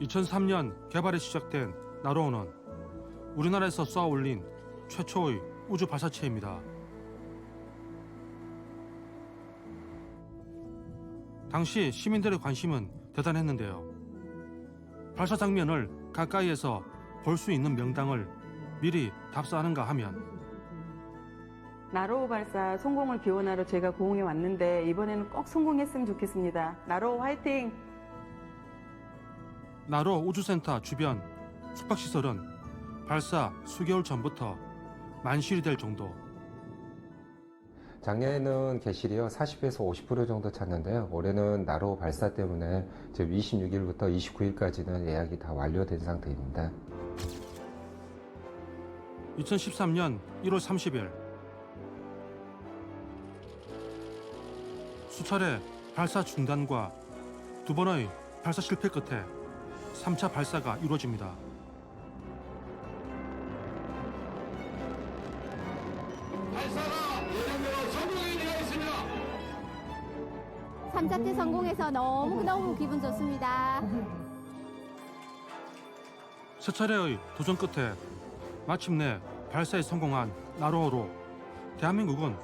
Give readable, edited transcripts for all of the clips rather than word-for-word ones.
2003년 개발이 시작된 나로호는 우리나라에서 쏘아 올린 최초의 우주 발사체입니다. 당시 시민들의 관심은 대단했는데요. 발사 장면을 가까이에서 볼 수 있는 명당을 미리 답사하는가 하면 나로호 발사 성공을 기원하러 제가 고흥에 왔는데 이번에는 꼭 성공했으면 좋겠습니다. 나로호 화이팅! 나로 우주센터 주변 숙박시설은 발사 수개월 전부터 만실이 될 정도. 작년에는 개실이요 40에서 50% 정도 찼는데요. 올해는 나로 발사 때문에 지금 26일부터 29일까지는 예약이 다 완료된 상태입니다. 2013년 1월 30일 수차례 발사 중단과 두 번의 발사 실패 끝에 3차 발사가 이루어집니다. 발사가 예정대로 성공이 되어 있습니다. 3차째 성공해서 너무 기분 좋습니다. 세 차례의 도전 끝에 마침내 발사에 성공한 나로호로 대한민국은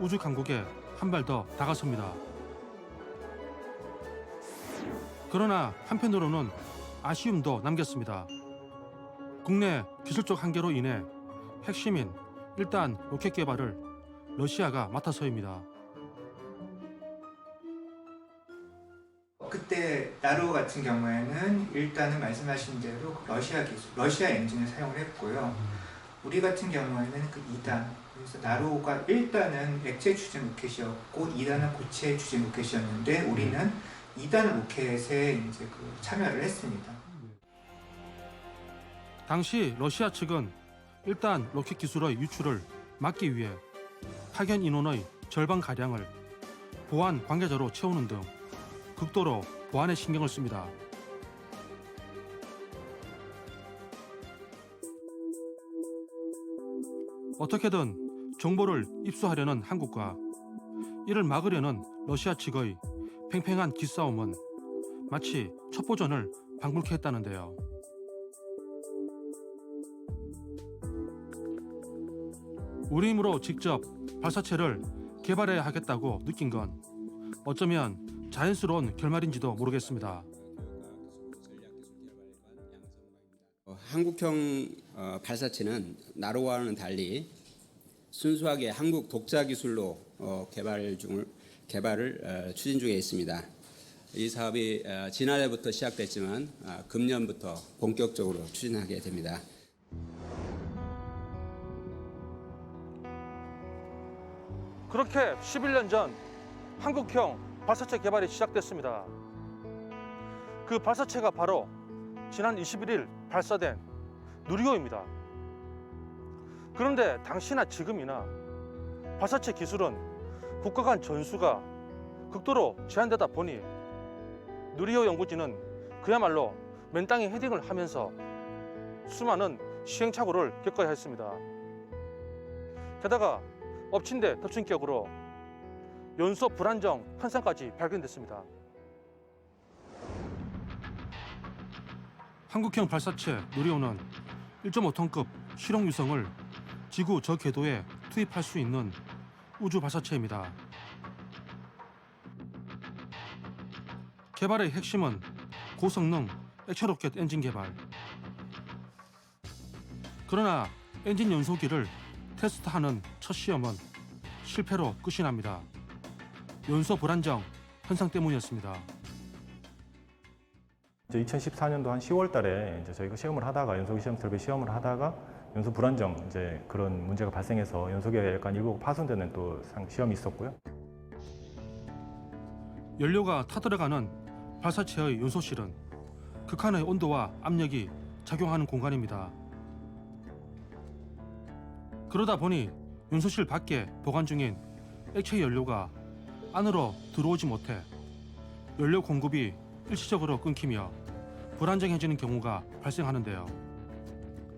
우주 강국에 한 발 더 다가섭니다. 그러나 한편으로는 아쉬움도 남겼습니다. 국내 기술적 한계로 인해 핵심인 1단 로켓 개발을 러시아가 맡아서입니다. 그때 나로 같은 경우에는 일단은 말씀하신 대로 러시아 기술, 러시아 엔진을 사용을 했고요. 우리 같은 경우에는 그 2단, 그래서 나로가 1단은 액체 추진 로켓이었고 2단은 고체 추진 로켓이었는데 우리는 2단 로켓에 이제 그 참여를 했습니다. 당시 러시아 측은 1단 로켓 기술의 유출을 막기 위해 파견 인원의 절반가량을 보안 관계자로 채우는 등 극도로 보안에 신경을 씁니다. 어떻게든 정보를 입수하려는 한국과 이를 막으려는 러시아 측의 팽팽한 기싸움은 마치 첩보전을 방불케 했다는데요. 우리 힘으로 직접 발사체를 개발해야 하겠다고 느낀 건 어쩌면 자연스러운 결말인지도 모르겠습니다. 한국형 발사체는 나로와는 달리 순수하게 한국 독자 기술로 개발을 추진 중에 있습니다. 이 사업이 지난해부터 시작됐지만 금년부터 본격적으로 추진하게 됩니다. 그렇게 11년 전 한국형 발사체 개발이 시작됐습니다. 그 발사체가 바로 지난 21일 발사된 누리호입니다. 그런데 당시나 지금이나 발사체 기술은 국가 간 전수가 극도로 제한되다 보니 누리호 연구진은 그야말로 맨 땅에 헤딩을 하면서 수많은 시행착오를 겪어야 했습니다. 게다가 엎친 데 덮친 격으로 연소 불안정 현상까지 발견됐습니다. 한국형 발사체 누리호는 1.5톤급 실용 유성을 지구 저 궤도에 투입할 수 있는 우주 발사체입니다. 개발의 핵심은 고성능 액체 로켓 엔진 개발. 그러나 엔진 연소기를 테스트하는 첫 시험은 실패로 끝이 납니다. 연소 불안정 현상 때문이었습니다. 2014년도 한 10월 달에 이제 저희가 시험을 하다가 연소기 시험 설비 시험을 하다가 연소 불안정 이제 그런 문제가 발생해서 연소기가 약간 일부 파손되는 또 시험이 있었고요. 연료가 타들어가는 발사체의 연소실은 극한의 온도와 압력이 작용하는 공간입니다. 그러다 보니 연소실 밖에 보관 중인 액체 연료가 안으로 들어오지 못해 연료 공급이 일시적으로 끊기며 불안정해지는 경우가 발생하는데요.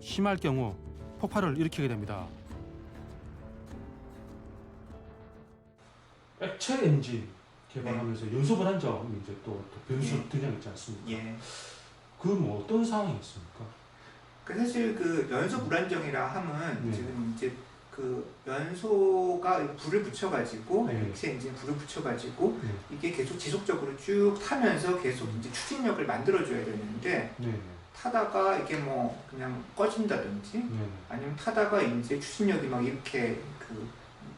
심할 경우 폭발을 일으키게 됩니다. 액체 엔진 개발하면서 연소 불안정이 이제 또 변수 등장했지 않습니까? 예. 그 뭐 어떤 상황이었습니까? 사실 그 연소 불안정이라 함은 네. 지금 이제 그 연소가 불을 붙여가지고 네. 엑스 엔진 불을 붙여가지고 네. 이게 계속 지속적으로 쭉 타면서 계속 이제 추진력을 만들어줘야 되는데 네. 타다가 이게 뭐 그냥 꺼진다든지 네. 아니면 타다가 이제 추진력이 막 이렇게 그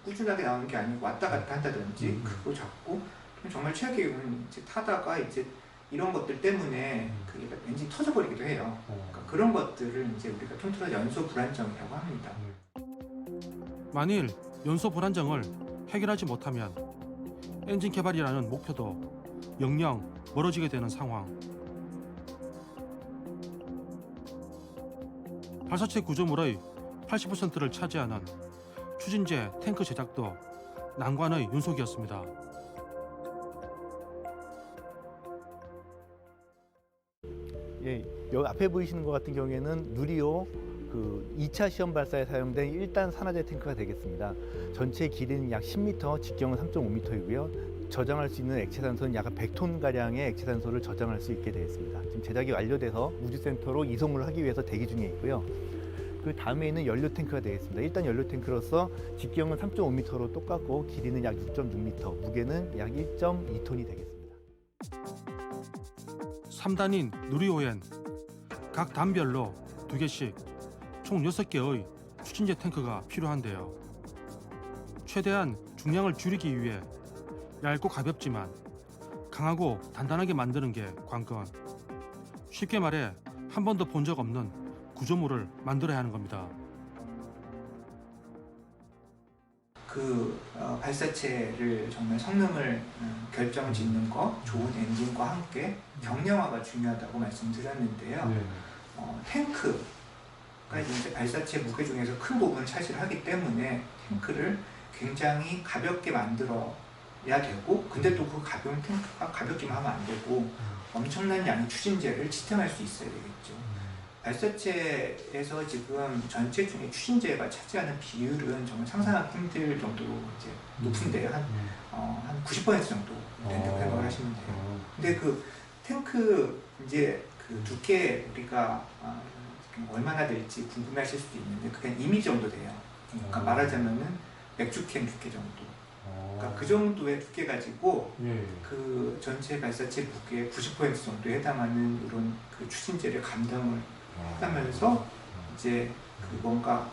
꾸준하게 나오는 게 아니고 왔다 갔다 한다든지 그거 잡고 정말 최악의 이제 타다가 이제 이런 것들 때문에 그 엔진이 터져버리기도 해요. 그러니까 그런 것들을 이제 우리가 통틀어 연소 불안정이라고 합니다. 만일 연소 불안정을 해결하지 못하면 엔진 개발이라는 목표도 영영 멀어지게 되는 상황. 발사체 구조물의 80%를 차지하는 추진제 탱크 제작도 난관의 연속이었습니다. 예, 여기 앞에 보이시는 것 같은 경우에는 누리호 그 2차 시험 발사에 사용된 1단 산화제 탱크가 되겠습니다. 전체 길이는 약 10m, 직경은 3.5m이고요. 저장할 수 있는 액체산소는 약 100톤 가량의 액체산소를 저장할 수 있게 되어 있습니다. 지금 제작이 완료돼서 우주센터로 이송을 하기 위해서 대기 중에 있고요. 그 다음에 있는 연료 탱크가 되겠습니다. 일단 연료 탱크로서 직경은 3.5m로 똑같고 길이는 약 6.6m, 무게는 약 1.2톤이 되겠습니다. 3단인 누리호엔 각 단별로 2개씩 총 6개의 추진제 탱크가 필요한데요. 최대한 중량을 줄이기 위해 얇고 가볍지만 강하고 단단하게 만드는 게 관건. 쉽게 말해 한 번도 본 적 없는 구조물을 만들어야 하는 겁니다. 발사체를 정말 성능을 결정짓는 거, 좋은 엔진과 함께 경량화가 중요하다고 말씀드렸는데요. 탱크가 이제 발사체 무게 중에서 큰 부분을 차지하기 때문에 탱크를 굉장히 가볍게 만들어야 되고, 근데 또 그 가벼운 탱크가 가볍기만 하면 안 되고 엄청난 양의 추진제를 지탱할 수 있어야 되겠죠. 발사체에서 지금 전체 중에 추진제가 차지하는 비율은 정말 상상하기 힘들 정도로 이제 높은데요. 한 90% 정도 된다고 생각을 하시면 돼요. 근데 그 탱크 이제 그 두께 우리가 얼마나 될지 궁금해하실 수도 있는데 그게 2mm 정도 돼요. 그러니까 말하자면은 맥주캔 두께 정도. 그러니까 그 정도의 두께 가지고 그 전체 발사체 무게의 90% 정도에 해당하는 이런 그 추진제를 감당을 하면서 이제 그 뭔가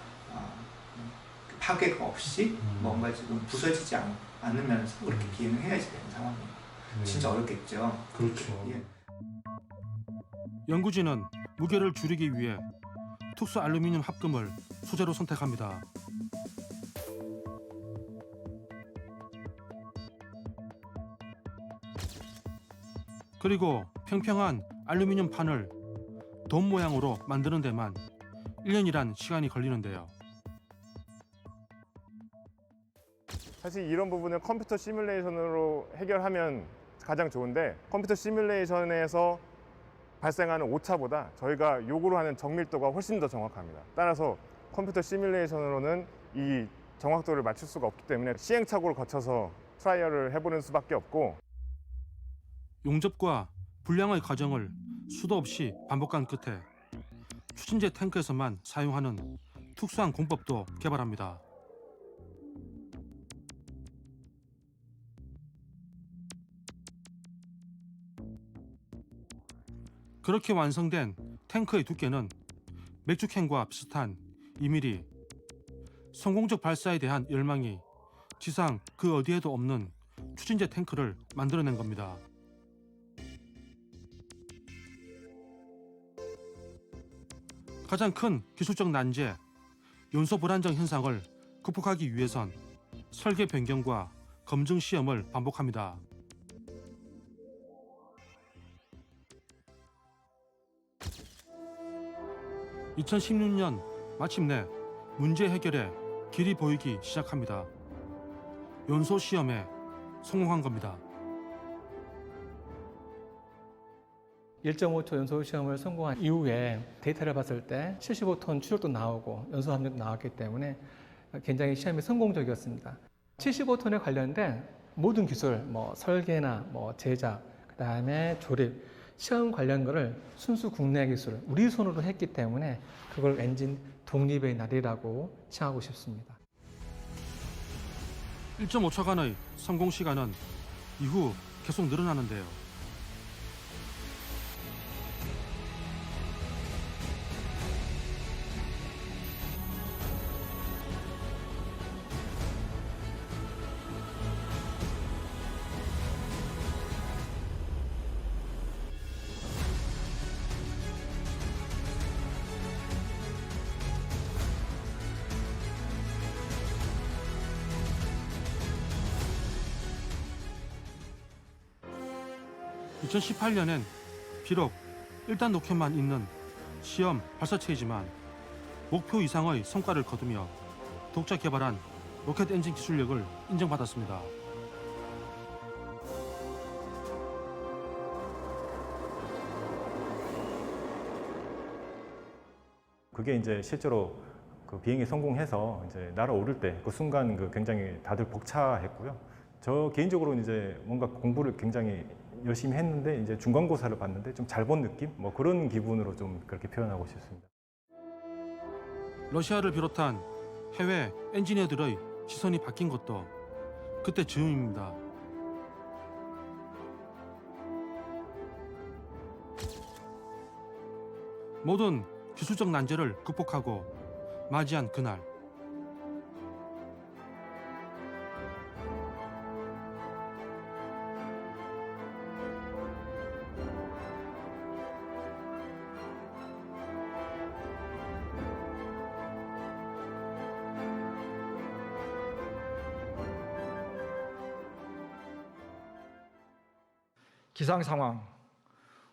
파괴가 없이 뭔가 지금 부서지지 않으면서 그렇게 비행을 해야지 되는 상황이에요. 진짜 어렵겠죠. 그렇죠. 예. 연구진은 무게를 줄이기 위해 특수 알루미늄 합금을 소재로 선택합니다. 그리고 평평한 알루미늄 판을 돔 모양으로 만드는 데만 1년이란 시간이 걸리는데요. 사실 이런 부분은 컴퓨터 시뮬레이션으로 해결하면 가장 좋은데 컴퓨터 시뮬레이션에서 발생하는 오차보다 저희가 요구로 하는 정밀도가 훨씬 더 정확합니다. 따라서 컴퓨터 시뮬레이션으로는 이 정확도를 맞출 수가 없기 때문에 시행착오를 거쳐서 트라이얼을 해보는 수밖에 없고, 용접과 분량의 과정을 수도 없이 반복한 끝에 추진제 탱크에서만 사용하는 특수한 공법도 개발합니다. 그렇게 완성된 탱크의 두께는 맥주캔과 비슷한 2mm. 성공적 발사에 대한 열망이 지상 그 어디에도 없는 추진제 탱크를 만들어낸 겁니다. 가장 큰 기술적 난제, 연소 불안정 현상을 극복하기 위해선 설계 변경과 검증 시험을 반복합니다. (2016년) 마침내 문제 해결에 길이 보이기 시작합니다. 연소 시험에 성공한 겁니다. 1.5초 연소 시험을 성공한 이후에 데이터를 봤을 때 75톤 추력도 나오고 연소 함량도 나왔기 때문에 굉장히 시험이 성공적이었습니다. 75톤에 관련된 모든 기술, 설계나 제작, 그다음에 조립 시험 관련 거를 순수 국내 기술, 우리 손으로 했기 때문에 그걸 엔진 독립의 날이라고 칭하고 싶습니다. 1.5초간의 성공 시간은 이후 계속 늘어나는데요. (2018년엔) 비록 1단 로켓만 있는 시험 발사체이지만 목표 이상의 성과를 거두며 독자 개발한 로켓 엔진 기술력을 인정받았습니다. 그게 이제 실제로 그 비행에 성공해서 이제 날아오를 때 그 순간 그 굉장히 다들 벅차했고요. 저 개인적으로 이제 뭔가 공부를 굉장히 열심히 했는데 이제 중간고사를 봤는데 좀 잘 본 느낌? 뭐 그런 기분으로 좀 그렇게 표현하고 싶습니다. 러시아를 비롯한 해외 엔지니어들의 시선이 바뀐 것도 그때 즈음입니다. 모든 기술적 난제를 극복하고 맞이한 그날. 기상 상황,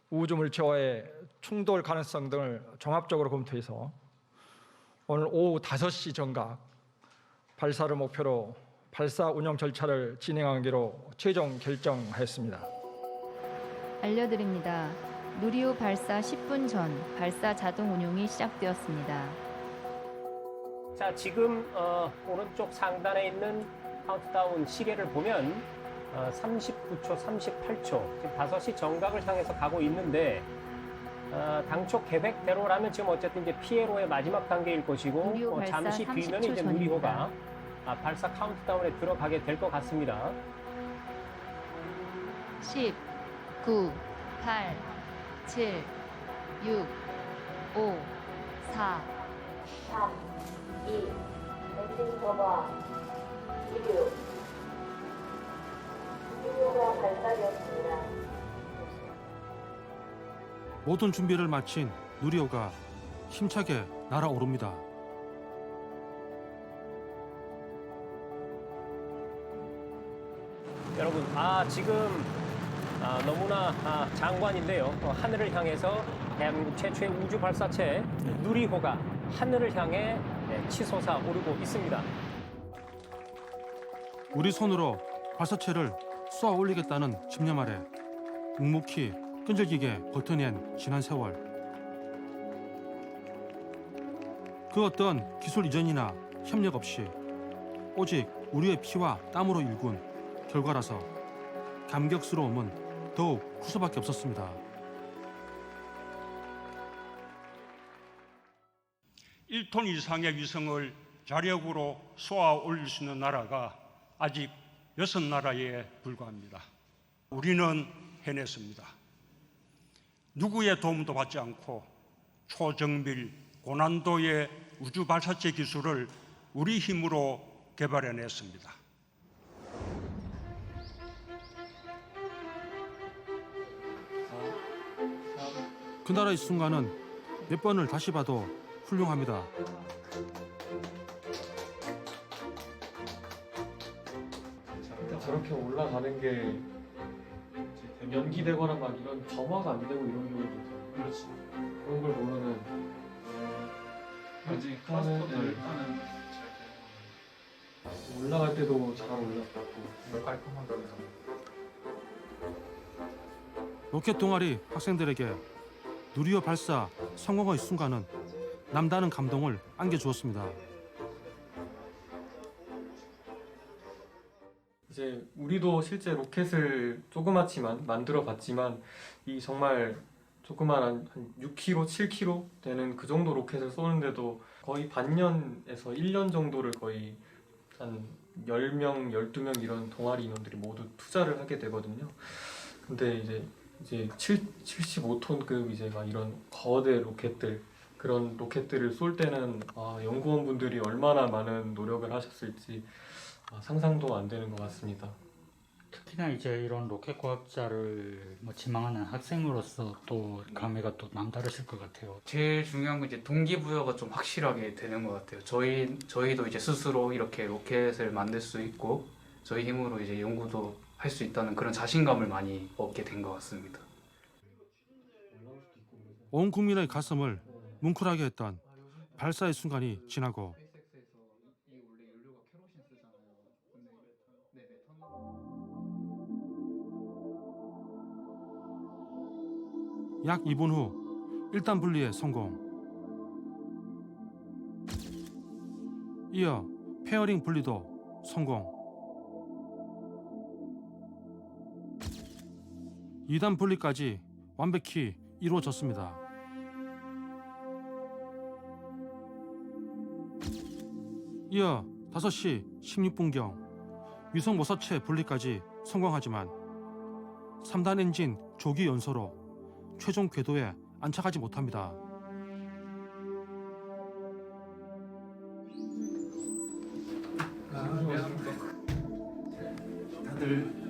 우주 물체와의 충돌 가능성 등을 종합적으로 검토해서 오늘 오후 5시 정각 발사를 목표로 발사 운영 절차를 진행하기로 최종 결정하였습니다. 알려드립니다. 누리호 발사 10분 전 발사 자동 운용이 시작되었습니다. 자, 지금 오른쪽 상단에 있는 카운트다운 시계를 보면 39초, 38초, 지금 5시 정각을 향해서 가고 있는데 당초 계획대로라면 지금 어쨌든 이제 피에로의 마지막 단계일 것이고 잠시 뒤면 이제 누리호가 발사 카운트다운에 들어가게 될 것 같습니다. 10, 9, 8, 7, 6, 5, 4, 3, 2, 엔진 터보 6, 누리호가 발사되었습니다. 모든 준비를 마친 누리호가 힘차게 날아오릅니다. 여러분, 지금 너무나 장관인데요. 하늘을 향해서 대한민국 최초의 우주 발사체 누리호가 하늘을 향해 치솟아 오르고 있습니다. 우리 손으로 발사체를 쏘아 올리겠다는 집념 아래 묵묵히 끈질기게 버텨낸 지난 세월. 그 어떤 기술 이전이나 협력 없이 오직 우리의 피와 땀으로 일군 결과라서 감격스러움은 더욱 클 수밖에 없었습니다. (1톤) 이상의 위성을 자력으로 쏘아 올릴 수 있는 나라가 아직 6나라에 불과합니다. 우리는 해냈습니다. 누구의 도움도 받지 않고 초정밀, 고난도의 우주 발사체 기술을 우리 힘으로 개발해냈습니다. 그날의 순간은 몇 번을 다시 봐도 훌륭합니다. 저렇게 올라가는 게 연기되거나 막 이런 점화가 안 되고 이런 경우도 있어요. 그렇지. 그런 걸 보면은 아직 일단은 올라갈 때도 잘 올라갔고 깔끔하게 해서. 로켓 동아리 학생들에게 누리호 발사 성공의 순간은 남다른 감동을 안겨주었습니다. 이제 우리도 실제 로켓을 조그맣지만 만들어 봤지만 이 정말 조그만 한 6kg, 7kg 되는 그 정도 로켓을 쏘는데도 거의 반년에서 1년 정도를 거의 한 10명, 12명 이런 동아리 인원들이 모두 투자를 하게 되거든요. 근데 이제 75톤급 이제 막 이런 거대 로켓들, 그런 로켓들을 쏠 때는 연구원분들이 얼마나 많은 노력을 하셨을지 상상도 안 되는 것 같습니다. 특히나 이제 이런 로켓 과학자를 지망하는 학생으로서 또 감회가 또 남다르실 것 같아요. 제일 중요한 건 이제 동기부여가 좀 확실하게 되는 것 같아요. 저희도 이제 스스로 이렇게 로켓을 만들 수 있고 저희 힘으로 이제 연구도 할 수 있다는 그런 자신감을 많이 얻게 된 것 같습니다. 온 국민의 가슴을 뭉클하게 했던 발사의 순간이 지나고 약 2분 후 1단 분리의 성공. 이어 페어링 분리도 성공. 2단 분리까지 완벽히 이루어졌습니다. 이어 5시 16분경 위성 모사체 분리까지 성공하지만 3단 엔진 조기 연소로 최종 궤도에 안착하지 못합니다. 다들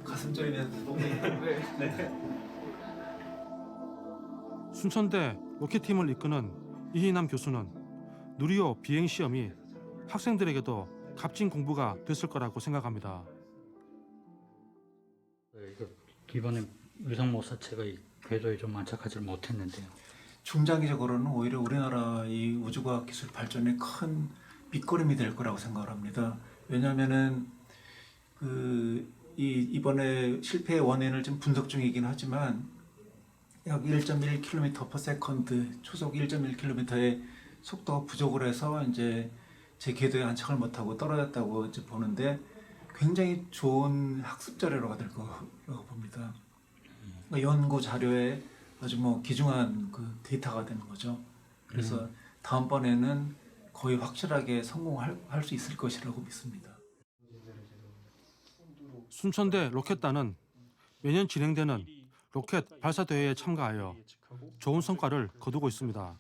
가슴 저리면서 순천대 로켓팀을 이끄는 이희남 교수는 누리호 비행 시험이 학생들에게도 값진 공부가 됐을 거라고 생각합니다. 이번에 위성 모사체가 이 궤도에 좀 안착하지 못했는데요. 중장기적으로는 오히려 우리나라 이 우주과학 기술 발전에 큰 밑거름이 될 거라고 생각을 합니다. 왜냐하면은 이번에 실패의 원인을 좀 분석 중이긴 하지만 약 1.1km/s 초속 1.1km의 속도가 부족을 해서 이제 제 궤도에 안착을 못하고 떨어졌다고 이제 보는데 굉장히 좋은 학습 자료가 될 거라고 봅니다. 연구 자료에 아주 귀중한 그 데이터가 되는 거죠. 그래서 다음번에는 거의 확실하게 성공할 수 있을 것이라고 믿습니다. 순천대 로켓단은 매년 진행되는 로켓 발사 대회에 참가하여 좋은 성과를 거두고 있습니다.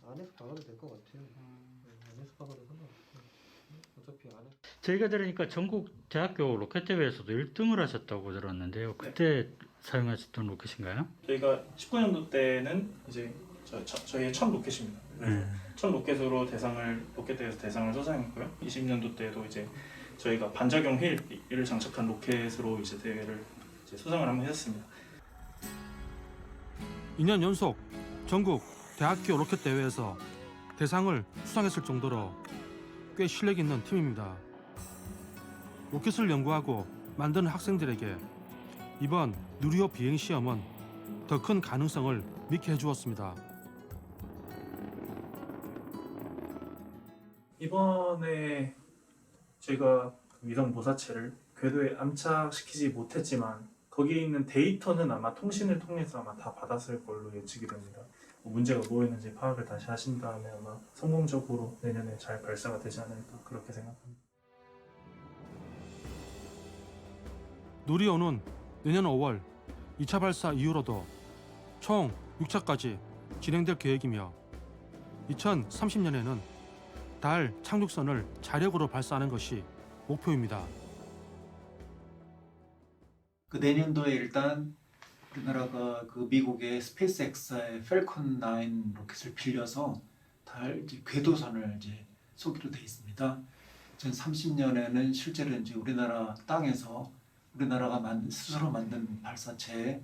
저희가 들으니까 전국 대학교 로켓 대회에서도 1등을 하셨다고 들었는데요. 그때 사용하셨던 로켓인가요? 저희가 19년도 때는 이제 저희의 첫 로켓입니다. 첫 로켓으로 로켓 대회에서 대상을 수상했고요. 20년도 때도 이제 저희가 반작용 휠을 장착한 로켓으로 이제 대회를 수상을 한번 했었습니다. 2년 연속 전국 대학교 로켓 대회에서 대상을 수상했을 정도로 꽤 실력 있는 팀입니다. 로켓을 연구하고 만드는 학생들에게 이번 누리호 비행 시험은 더 큰 가능성을 믿게 해주었습니다. 이번에 저희가 위성 모사체를 궤도에 안착시키지 못했지만 거기에 있는 데이터는 아마 통신을 통해서 아마 다 받았을 걸로 예측이 됩니다. 문제가 뭐였는지 파악을 다시 하신 다음에 아마 성공적으로 내년에 잘 발사가 되지 않을까 그렇게 생각합니다. 누리호는 내년 5월 2차 발사 이후로도 총 6차까지 진행될 계획이며 2030년에는 달 착륙선을 자력으로 발사하는 것이 목표입니다. 내년도에 일단 우리나라가 미국의 스페이스X의 펠컨 9 로켓을 빌려서 달 궤도선을 쏘기로 돼 있습니다. 2030년에는 실제로 우리나라 땅에서 우리나라가 스스로 만든 발사체에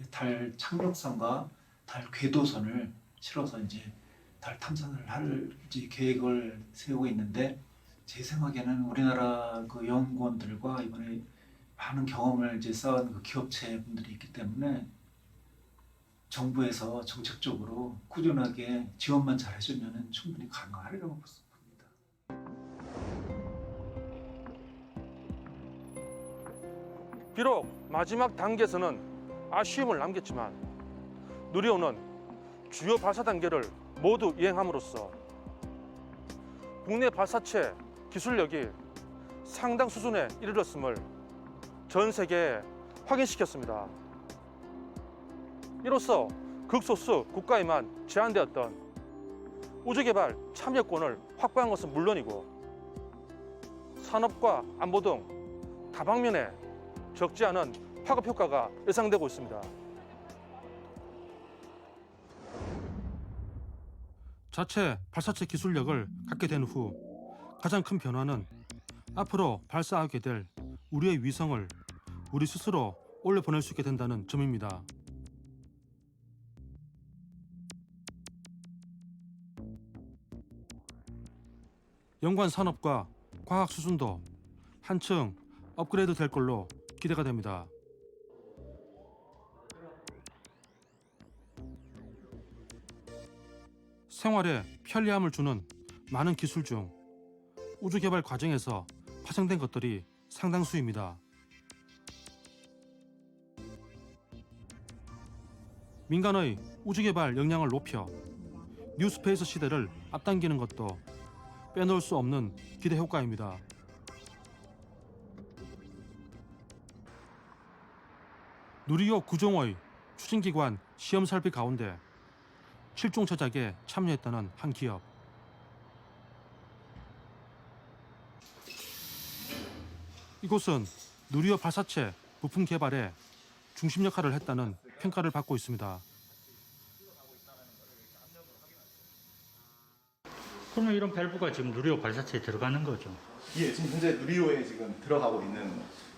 달 착륙선과 달 궤도선을 실어서 달 탐사를 할 계획을 세우고 있는데 제 생각에는 우리나라 연구원들과 이번에 많은 경험을 쌓은 기업체 분들이 있기 때문에 정부에서 정책적으로 꾸준하게 지원만 잘 해주면 충분히 가능하리라고 봅니다. 비록 마지막 단계에서는 아쉬움을 남겼지만 누리호는 주요 발사 단계를 모두 이행함으로써 국내 발사체 기술력이 상당 수준에 이르렀음을 전 세계에 확인시켰습니다. 이로써 극소수 국가에만 제한되었던 우주개발 참여권을 확보한 것은 물론이고 산업과 안보 등 다방면에 적지 않은 파급 효과가 예상되고 있습니다. 자체 발사체 기술력을 갖게 된 후 가장 큰 변화는 앞으로 발사하게 될 우리의 위성을 우리 스스로 올려보낼 수 있게 된다는 점입니다. 연관 산업과 과학 수준도 한층 업그레이드 될 걸로 기대가 됩니다. 생활에 편리함을 주는 많은 기술 중 우주 개발 과정에서 파생된 것들이 상당수입니다. 민간의 우주 개발 역량을 높여 뉴스페이스 시대를 앞당기는 것도 빼놓을 수 없는 기대 효과입니다. 누리호 9종의 추진기관 시험 설비 가운데 7종 제작에 참여했다는 한 기업. 이곳은 누리호 발사체 부품 개발에 중심 역할을 했다는 평가를 받고 있습니다. 그러면 이런 밸브가 지금 누리호 발사체에 들어가는 거죠? 예, 지금 현재 누리호에 지금 들어가고 있는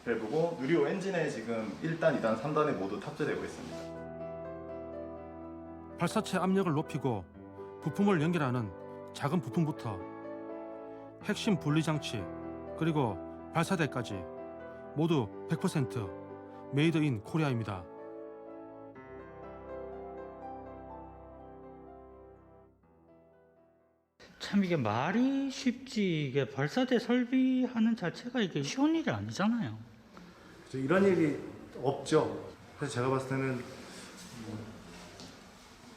밸브고 누리호 엔진에 지금 1단, 2단, 3단에 모두 탑재되고 있습니다. 발사체 압력을 높이고 부품을 연결하는 작은 부품부터 핵심 분리 장치 그리고 발사대까지 모두 100% 메이드 인 코리아입니다. 참 이게 말이 쉽지 이게 발사대 설비하는 자체가 이게 쉬운 일이 아니잖아요. 이런 일이 없죠. 그래서 제가 봤을 때는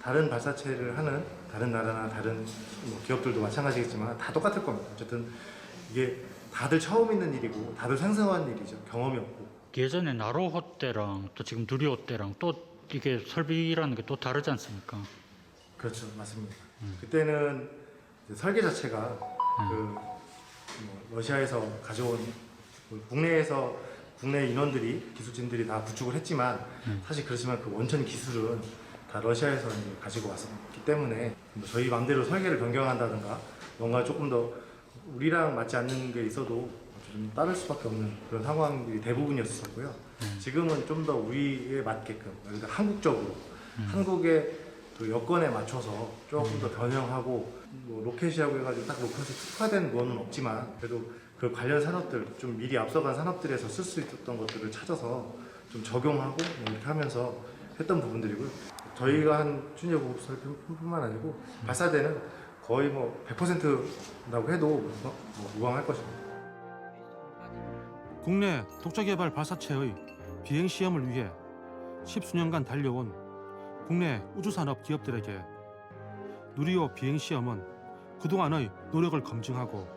다른 발사체를 하는 다른 나라나 다른 기업들도 마찬가지겠지만 다 똑같을 겁니다. 어쨌든 이게 다들 처음 있는 일이고 다들 생소한 일이죠. 경험이 없고. 예전에 나로호 때랑 또 지금 누리호 때랑 또 이게 설비라는 게 또 다르지 않습니까? 그렇죠, 맞습니다. 그때는 설계 자체가 러시아에서 가져온 국내 인원들이 기술진들이 다 구축을 했지만 사실 그렇지만 그 원천 기술은 다 러시아에서 가지고 왔었기 때문에 저희 마음대로 설계를 변경한다든가 뭔가 조금 더 우리랑 맞지 않는 게 있어도 좀 따를 수밖에 없는 그런 상황들이 대부분이었었고요. 지금은 좀 더 우리에 맞게끔 그러니까 한국적으로 한국의 그 여건에 맞춰서 조금 더 변형하고 뭐 로켓이라고 해가지고 딱 로켓이 특화된 거는 없지만 그래도 그 관련 산업들 좀 미리 앞서간 산업들에서 쓸 수 있었던 것들을 찾아서 좀 적용하고 이렇게 하면서 했던 부분들이고요. 저희가 한 추진력 보급 설비뿐만 아니고 발사대는 거의 뭐 100%라고 해도 무방할 것입니다. 국내 독자 개발 발사체의 비행 시험을 위해 10수년간 달려온 국내 우주산업 기업들에게 누리호 비행 시험은 그동안의 노력을 검증하고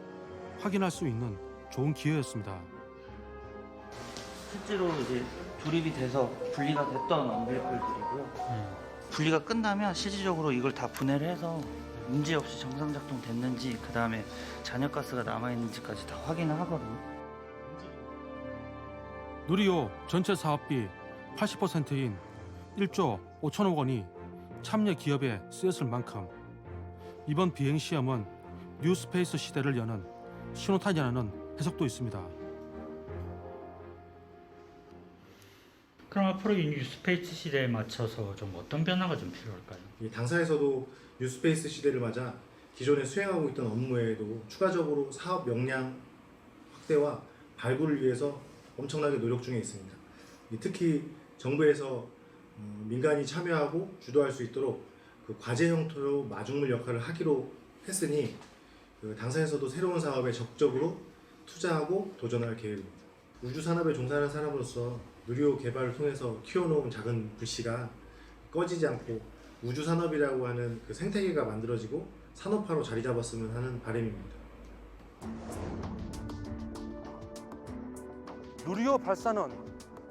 확인할 수 있는 좋은 기회였습니다. 실제로 이제 조립이 돼서 분리가 됐던 언빌리컬들이고요. 분리가 끝나면 실질적으로 이걸 다 분해를 해서 문제없이 정상 작동됐는지 그 다음에 잔여가스가 남아있는지까지 다 확인을 하거든요. 누리호 전체 사업비 80%인 1조 5천억 원이 참여 기업에 쓰였을 만큼 이번 비행 시험은 뉴스페이스 시대를 여는 신호탄이라는 해석도 있습니다. 그럼 앞으로 이 뉴스페이스 시대에 맞춰서 좀 어떤 변화가 좀 필요할까요? 이 당사에서도 뉴스페이스 시대를 맞아 기존에 수행하고 있던 업무 외에도 추가적으로 사업 역량 확대와 발굴을 위해서 엄청나게 노력 중에 있습니다. 특히 정부에서 민간이 참여하고 주도할 수 있도록 그 과제 형태로 마중물 역할을 하기로 했으니 그 당사에서도 새로운 사업에 적극적으로 투자하고 도전할 계획입니다. 우주 산업에 종사하는 사람으로서 누리호 개발을 통해서 키워놓은 작은 불씨가 꺼지지 않고 우주산업이라고 하는 그 생태계가 만들어지고 산업화로 자리 잡았으면 하는 바람입니다. 누리호 발사는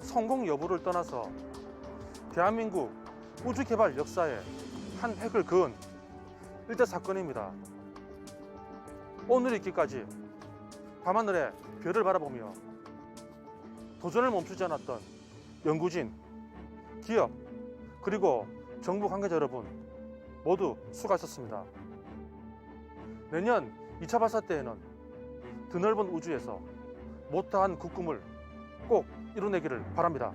성공 여부를 떠나서 대한민국 우주개발 역사에 한 획을 그은 일대 사건입니다. 오늘 있기까지 밤하늘에 별을 바라보며 도전을 멈추지 않았던 연구진, 기업, 그리고 정부 관계자 여러분 모두 수고하셨습니다. 내년 2차 발사 때에는 드넓은 우주에서 못다한 그 꿈을 꼭 이뤄내기를 바랍니다.